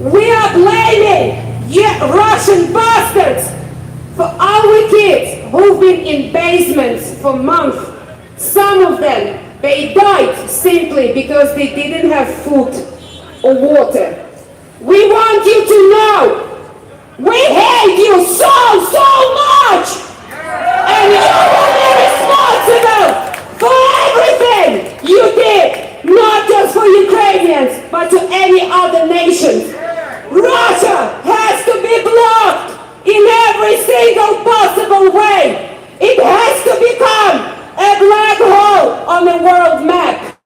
We are blaming Russian bastards for our kids who've been in basements for months. Some of them, they died simply because they didn't have food or water. We want you to know, we hate you so much! And you will be responsible for everything you did, not just for Ukrainians, but to any other nations. Russia has to be blocked in every single possible way. It has to become a black hole on the world map.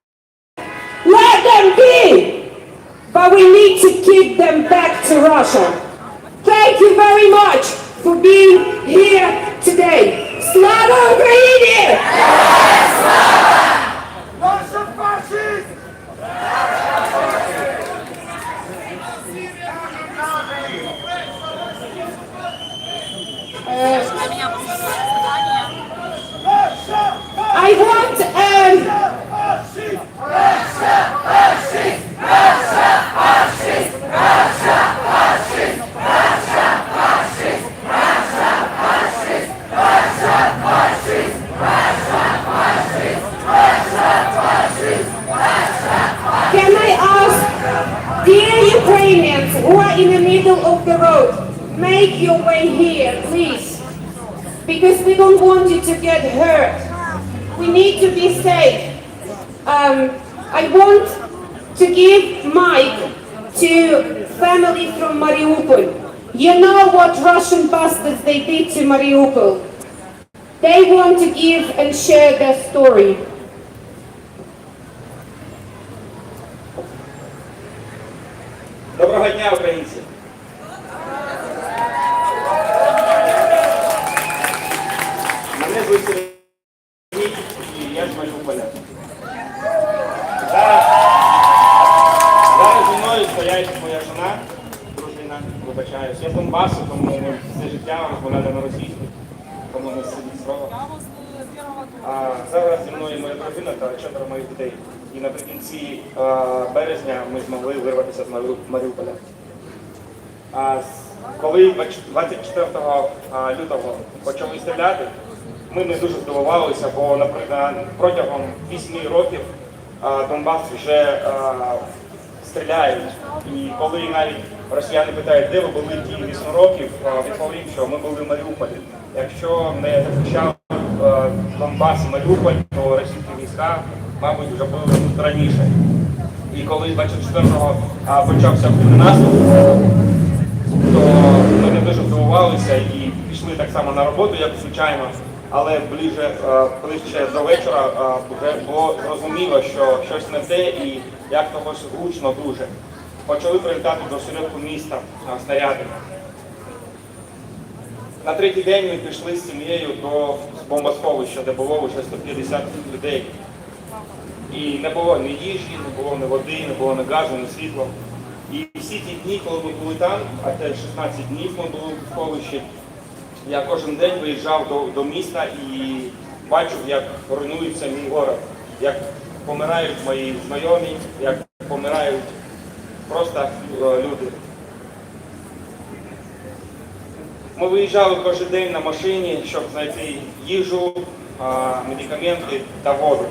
Let them be, but we need to keep them back to Russia. Thank you very much for being here today. Slava Ukraini! Russia fascist! I want Can I ask, dear Ukrainians who are in the middle of the road, make your way here, please. Because we don't want you to get hurt. We need to be safe. I want to give mic to family from Mariupol. You know what Russian bastards they did to Mariupol. They want to give and share their story. Доброго дня, українці! Мене звуть Сергій, і я з Маріуполя. Зараз зі мною стоять моя жона, дружина, вибачаюсь. Я з Донбасу, тому ми все життя розмовляли на російську, тому не сидить справа. А зараз зі мною моя дружина та 4 моїх дітей. І наприкінці березня ми змогли вирватися з Маріуполя. Коли 24 лютого почали стріляти, ми не дуже здивувалися, бо протягом 8 років Донбас вже стріляють. І коли навіть росіяни питають, де ви були ті 8 років, відповім, що ми були в Маріуполі. Якщо не захищали Донбас і Маріуполь, то російські війська, мабуть, вже були тут раніше. І коли 24-го почався наступ, то ми не дуже здивувалися і пішли так само на роботу, як звичайно, але ближче до вечора вже було зрозуміло, що щось не те і як когось гучно дуже. Почали прилітати до середку міста снаряди. На третій день ми пішли з сім'єю до бомбосховища, де було вже 150 людей. І не було ні їжі, не було ні води, не було ні газу, ні світла. І всі ті дні, коли ми були там, а те 16 днів ми були в сховищі, я кожен день виїжджав до міста і бачив, як руйнується мій город, як помирають мої знайомі, як помирають просто люди. Ми виїжджали кожен день на машині, щоб знайти їжу, медикаменти та воду.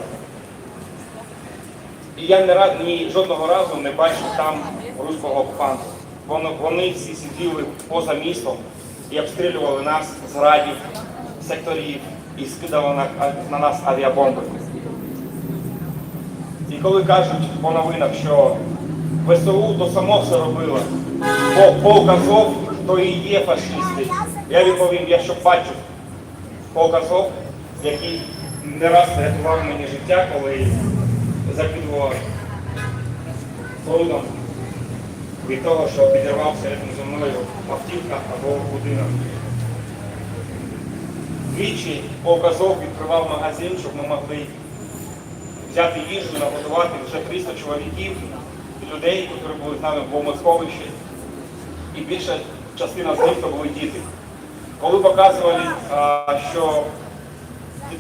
І я жодного разу не бачив там руського окупанта. Вони всі сиділи поза містом і обстрілювали нас з радів, секторів і скидали на нас авіабомби. І коли кажуть по новинах, що ВСУ то само все робило, полк Азов то і є фашисти, я відповім, я що бачив полк Азов, який не раз рятував мені життя, коли закидував прудом від того, що підірвався рядом зі мною автівка або будинок. Двічі полк Азов відкривав магазин, щоб ми могли взяти їжу, нагодувати вже 300 чоловіків, людей, які були з нами в бомбосховищі, і більша частина з них то були діти. Коли показували, що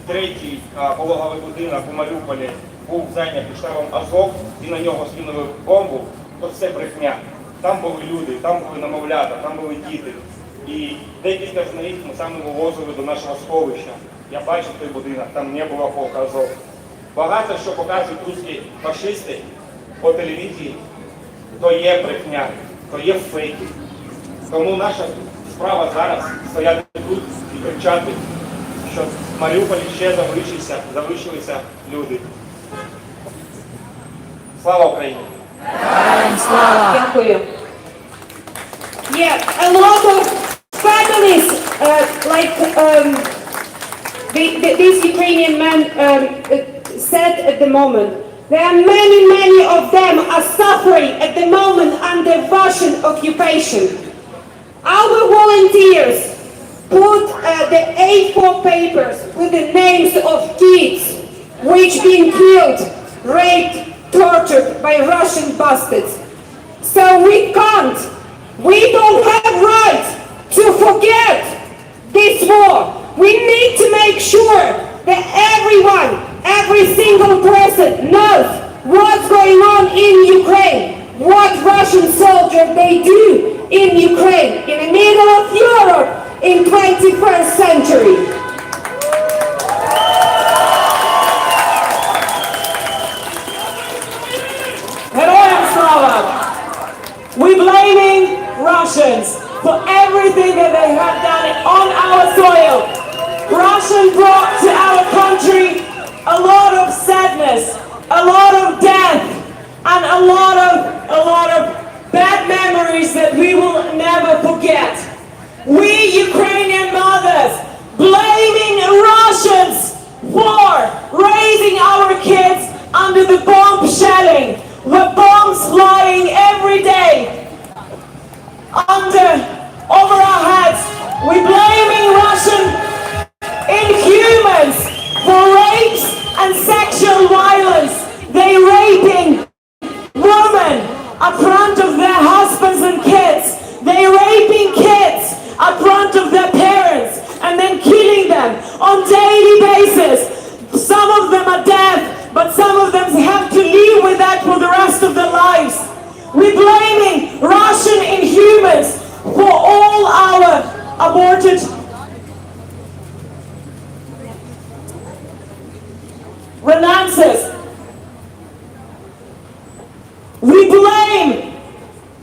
третій пологовий будинок у Маріуполі був зайнятий штабом Азов і на нього скинули бомбу, то все брехня. Там були люди, там були немовлята, там були діти. І декілька з них ми саме вивозили до нашого сховища. Я бачив той будинок, там не було полка Азов. Багато що показують русські фашисти по телевізії, то є брехня, то є фейки. Тому наша справа зараз стояти тут і кричати, що в Маріуполі ще залишилися люди. Слава Україні! Дякую. Yeah, a lot of families, these Ukrainian men said at the moment, there are many of them are suffering at the moment under Russian occupation. Our volunteers put the A4 papers with the names of kids which been killed, raped, tortured by Russian bastards. So we don't have right to forget this war. We need to make sure that everyone, every single person knows what's going on in Ukraine, what Russian soldiers they do in Ukraine, in the middle of Europe in 21st century. Героям слава! We're blaming Russians for everything that they have done on our soil. Russia brought to our country a lot of sadness, a lot of death, and a lot of bad memories that we will never forget. We Ukrainian mothers blaming Russians for raising our kids under the bomb shelling, with bombs flying every day over our heads. We're blaming Russian inhumans for rapes and sexual violence. They're raping women in front of their husbands and kids. They're raping kids in front of their parents and then killing them on daily basis. Some of them are dead, but some of them have to live with that for the rest of their lives. We're blaming Russian inhumans for all our aborted romances. We blame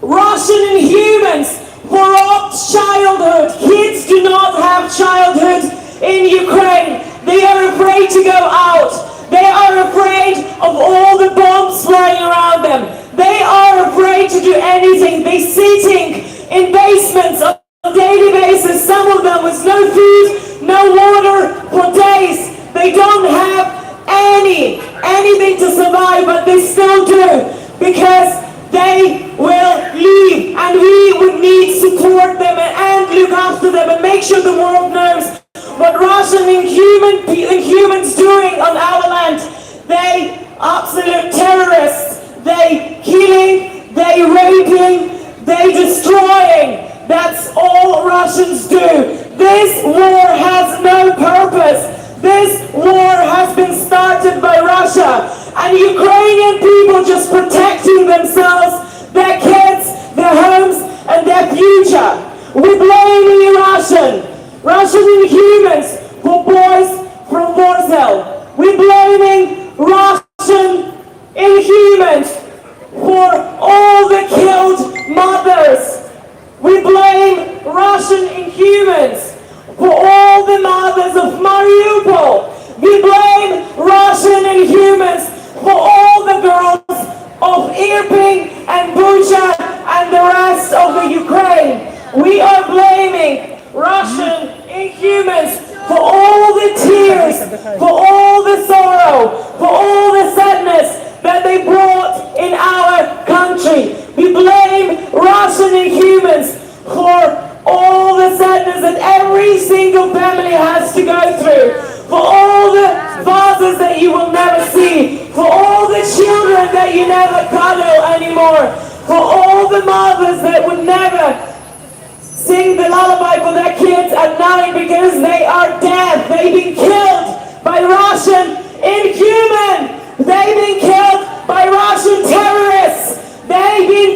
Russian inhumans for robbed childhood. Kids do not have childhood in Ukraine. They are afraid to go out. They are afraid of all the bombs flying around them. They are afraid to do anything. They're sitting in basements on a daily basis. Some of them with no food, no water for days. They don't have anything to survive, but they still do because they will leave, and we would need to support them and look after them and make sure the world knows what Russian inhumans doing on our land. They absolute terrorists. They killing, they raping, they destroying. That's all Russians do. This war has no purpose. This war has been started by Russia, and Ukrainian people just protecting themselves, their kids, their homes, and their future. We're blaming Russian inhumans for boys from Warsaw. We're blaming Russian inhumans for all the killed mothers. We blame Russian inhumans for all the mothers of Mariupol. We blame Russian inhumans for all the girls of Irpin and Bucha and the rest of the Ukraine. We are blaming Russian inhumans for all the tears, for all the sorrow, for all the sadness that they brought in our country. We blame Russian inhumans for all the sadness that every single family has to go through, for all the fathers that you will never see, for all the children that you never cuddle anymore, for all the mothers that would never sing the lullaby for their kids at night because they are dead. They've been killed by Russian inhuman. They've been killed by Russian terrorists. They've been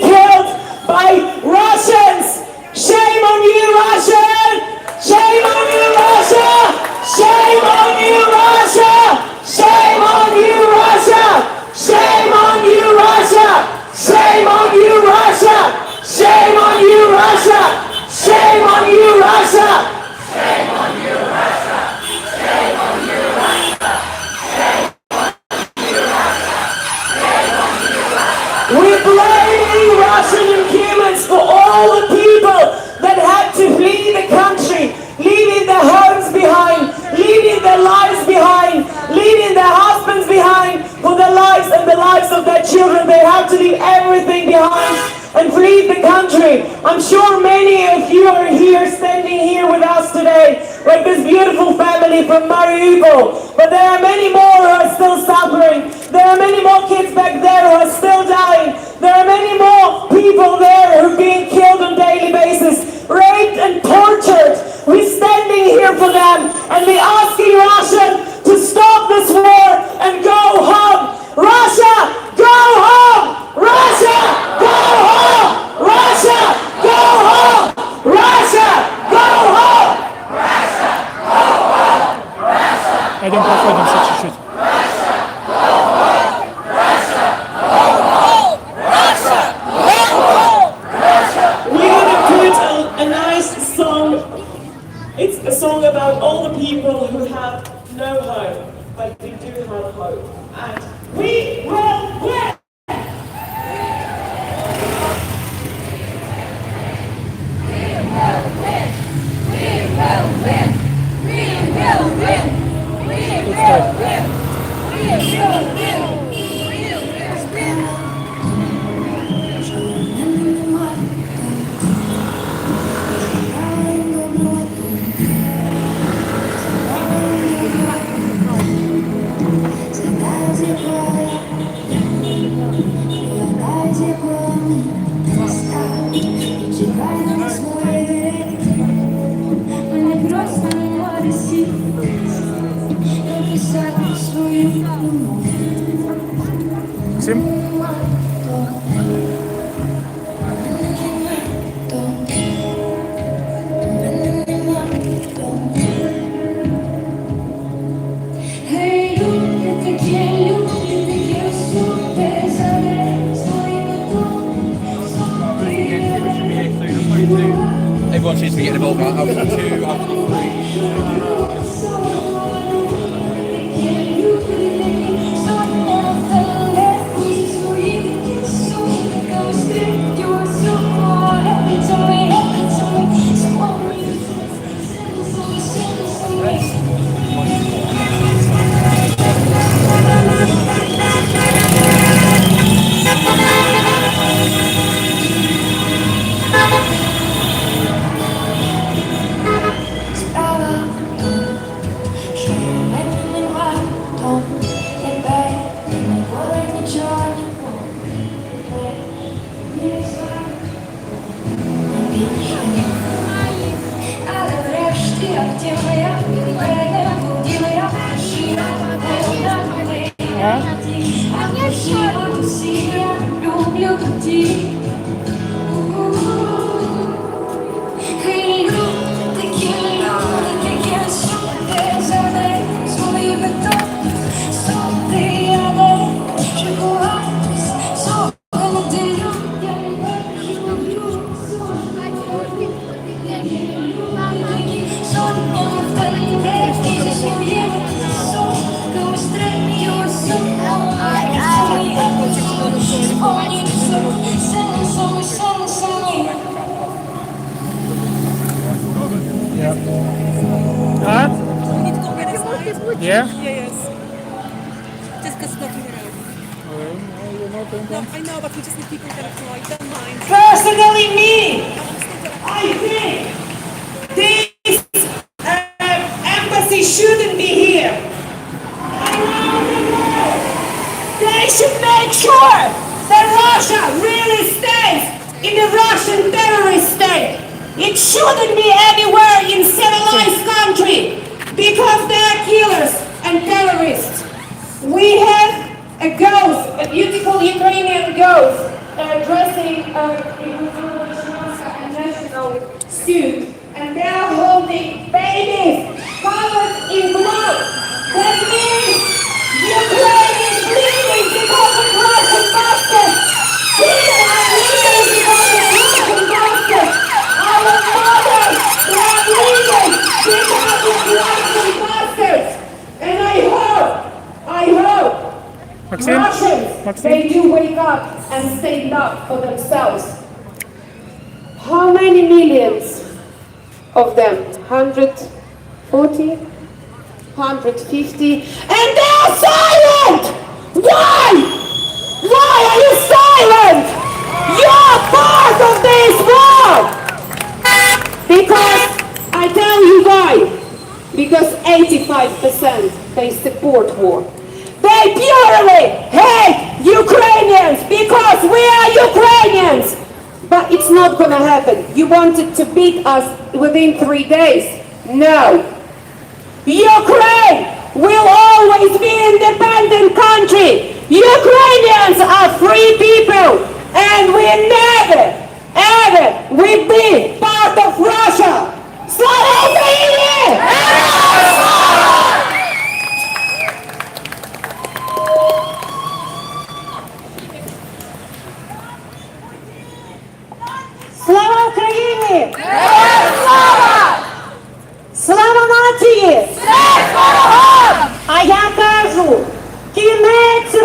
country. I'm sure many of you are here, standing here with us today, like this beautiful family from Mariupol. But there are many more who are still suffering. There are many more kids back there who are still dying. There are many more people there who are being killed on a daily basis, raped and tortured. We're standing here for them, and we're asking Russia to stop this war and go home. Russia, go home! Russia, go home! Russia, go home! Russia, go home! Russia, go home! Russia, Пойдем проходимся чуть-чуть. We're gonna put a nice song. It's a song about all the people who have no hope, but we do have hope. And we will win! Максим? Everyone seems to be getting involved now. Up to 2, up to 3. Huh? Yeah? Yes. Just because nothing around. No, I know, but we just need people that are polite. Don't mind. Personally, me, I think this embassy shouldn't be here. They should make sure that Russia really stays in the Russian terrorist state. It shouldn't be anywhere in civilized country because they are killers and terrorists. We have a ghost, a beautiful Ukrainian ghost, dressing a national suit, and they are holding babies covered in blood. That means Ukraine is bleeding because of Russian bastards. People are bleeding because of Russian bastards. Our mothers, they are bleeding because of Russian bastards. And I hope Максим? Russians, Максим? they do wake up and stand up for themselves. How many millions of them? 140? 150? And they are silent! Why? Why are you silent? You're part of this 95% they support war. They purely hate Ukrainians because we are Ukrainians. But it's not gonna happen. You wanted to beat us within 3 days. No. Ukraine will always be an independent country. Ukrainians are free people. And we never, ever will be part of Russia. Slava Ukraini! Слава Україні! Слава!